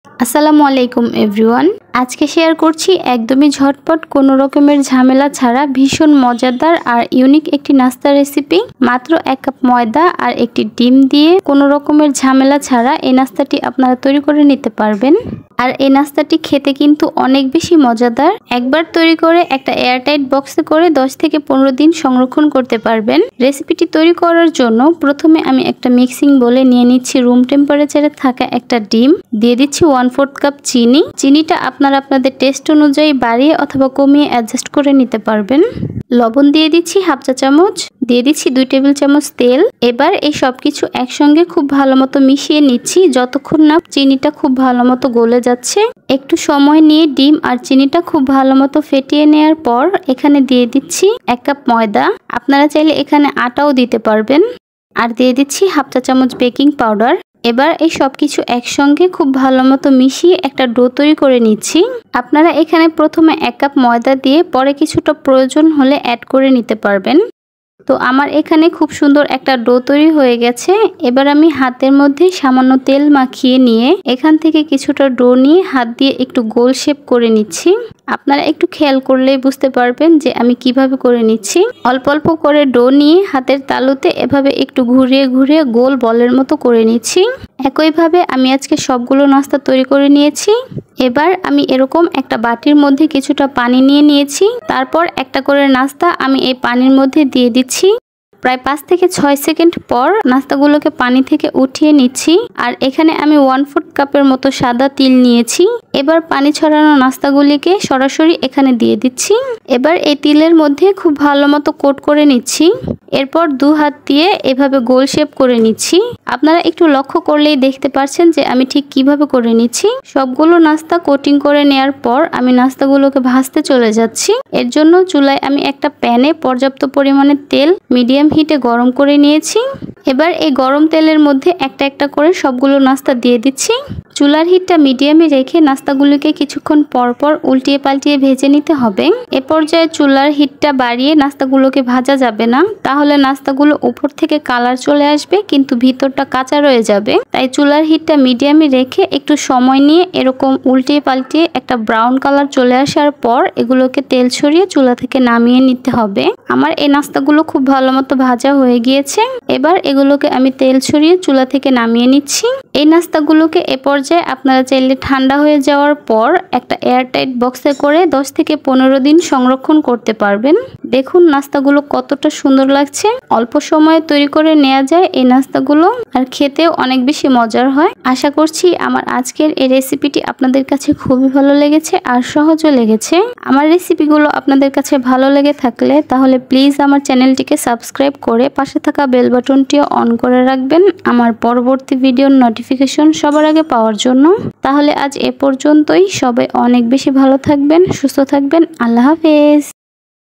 আসসালামু আলাইকুম এভরিওয়ান। আজকে শেয়ার করছি একদমই ঝটপট কোনো রকমের ঝামেলা ছাড়া ভীষণ মজাদার আর ইউনিক একটি নাস্তা রেসিপি। মাত্র 1 কাপ ময়দা আর একটি ডিম দিয়ে কোনো রকমের ঝামেলা ছাড়া এই নাস্তাটি আপনারা তৈরি করে নিতে পারবেন। আর এই নাস্তাটি খেতে কিন্তু অনেক বেশি মজাদার। একবার তৈরি করে একটা এয়ারটাইট বক্সে করে 10 থেকে 15 দিন সংরক্ষণ করতে পারবেন। রেসিপিটি তৈরি করার জন্য প্রথমে আমি একটা মিক্সিং বোলে নিয়ে নিচ্ছি রুম টেম্পারেচারে থাকা একটা ডিম, দিয়ে দিচ্ছি 1/4 কাপ চিনি। চিনিটা আপনারা আপনাদের টেস্ট অনুযায়ী বাড়িয়ে অথবা কমিয়ে অ্যাডজাস্ট করে নিতে পারবেন। লবণ দিয়ে দিচ্ছি 1/2 চা চামচ, দিয়ে দিচ্ছি 2 টেবিল চামচ তেল। এবার এই সবকিছু একসঙ্গে খুব ভালো মতো মিশিয়ে নিচ্ছি যতক্ষণ না চিনিটা খুব ভালো মতো গলে যাচ্ছে। একটু সময় নিয়ে ডিম আর চিনিটা খুব ভালো মতো ফেটিয়ে নেওয়ার পর এখানে দিয়ে দিচ্ছি 1 কাপ ময়দা। আপনারা চাইলে এখানে আটাও দিতে পারবেন। আর দিয়ে দিচ্ছি 1/2 চা চামচ বেকিং পাউডার। এবার এই সবকিছু একসঙ্গে খুব ভালো মতো মিশিয়ে একটা ডো তৈরি করে নিচ্ছি। আপনারা এখানে প্রথমে 1 কাপ ময়দা দিয়ে পরে কিছুটা প্রয়োজন হলে অ্যাড করে নিতে পারবেন। তো আমার এখানে খুব সুন্দর একটা ডো তৈরি হয়ে গেছে। এবার আমি হাতের মধ্যে সামান্য তেল মাখিয়ে নিয়ে এখান থেকে কিছুটা ডো নিয়ে হাত দিয়ে একটু গোল শেপ করে নিচ্ছি। আপনারা একটু খেয়াল করলেই বুঝতে পারবেন যে আমি কিভাবে করে নিচ্ছি। অল্প অল্প করে ডো নিয়ে হাতের তালুতে এভাবে একটু ঘুরিয়ে ঘুরিয়ে গোল বলের মতো করে নিচ্ছি। একইভাবে আমি আজকে সবগুলো নাস্তা তৈরি করে নিয়েছি। এবার আমি এরকম একটা বাটির মধ্যে কিছুটা পানি নিয়ে নিয়েছি। তারপর একটা করে নাস্তা আমি এই পানির মধ্যে দিয়ে দিচ্ছি। প্রায় 5 থেকে 6 সেকেন্ড পর নাস্তাগুলোকে পানি থেকে উঠিয়ে নিচ্ছি। আর এখানে আমি 1/4 কাপের মতো সাদা তিল নিয়েছি। এবার পানি ছড়ানো নাস্তাগুলিকে সরাসরি এখানে দিয়ে দিচ্ছি। এবার এই তিলের মধ্যে খুব ভালো মতো কোট করে নিচ্ছি। এরপর 2 হাত দিয়ে এভাবে গোল শেপ করে নিচ্ছি। আপনারা একটু লক্ষ্য করলেই দেখতে পাচ্ছেন যে আমি ঠিক কিভাবে করে নিচ্ছি। সবগুলো নাস্তা কোটিং করে নেওয়ার পর আমি নাস্তাগুলোকে ভাজতে চলে যাচ্ছি। এর জন্য চুলায় আমি একটা প্যানে পর্যাপ্ত পরিমাণে তেল মিডিয়াম হিটে গরম করে নিয়েছি। এবার এই গরম তেলের মধ্যে একটা একটা করে সবগুলো নাস্তা দিয়ে দিচ্ছি। চুলার হিটটা মিডিয়ামে রেখে নাস্তাগুলোকে কিছুক্ষণ পর পর উল্টিয়ে পাল্টিয়ে ভেজে নিতে হবে। এ পর্যায়ে চুলার হিটটা বাড়িয়ে নাস্তাগুলোকে ভাজা যাবে না, তাহলে নাস্তাগুলো উপর থেকে কালার চলে আসবে কিন্তু ভিতরটা কাঁচা রয়ে যাবে। তাই চুলার হিটটা মিডিয়ামে রেখে একটু সময় নিয়ে এরকম উল্টিয়ে পাল্টিয়ে একটা ব্রাউন কালার চলে আসার পর এগুলোকে তেল ছড়িয়ে চুলা থেকে নামিয়ে নিতে হবে। আমার এই নাস্তাগুলো খুব ভালো মতো ভাজা হয়ে গিয়েছে। এবার এগুলোকে আমি তেল ছড়িয়ে চুলা থেকে নামিয়ে নিচ্ছি। এই নাস্তাগুলোকে এ পর্যায়ে আপনারা চাইলে ঠান্ডা হয়ে যাওয়ার পর একটা এয়ারটাইট বক্সে করে 10 থেকে 15 দিন সংরক্ষণ করতে পারবেন। দেখুন নাস্তাগুলো কতটা সুন্দর লাগছে। অল্প সময়ে তৈরি করে নেওয়া যায় এই নাস্তাগুলো, আর খেতেও অনেক বেশি মজার হয়। আশা করছি আমার আজকের এই রেসিপিটি আপনাদের কাছে খুবই ভালো লেগেছে আর সহজও লেগেছে। আমার রেসিপিগুলো আপনাদের কাছে ভালো লেগে থাকলে তাহলে প্লিজ আমার চ্যানেলটিকে সাবস্ক্রাইব করে পাশে থাকা বেল বাটনটিও অন করে রাখবেন আমার পরবর্তী ভিডিওর নোটিফিকেশন সবার আগে পাওয়ার জন্য। তাহলে আজ এ পর্যন্তই। সবাই অনেক বেশি ভালো থাকবেন, সুস্থ থাকবেন। আল্লাহ হাফেজ।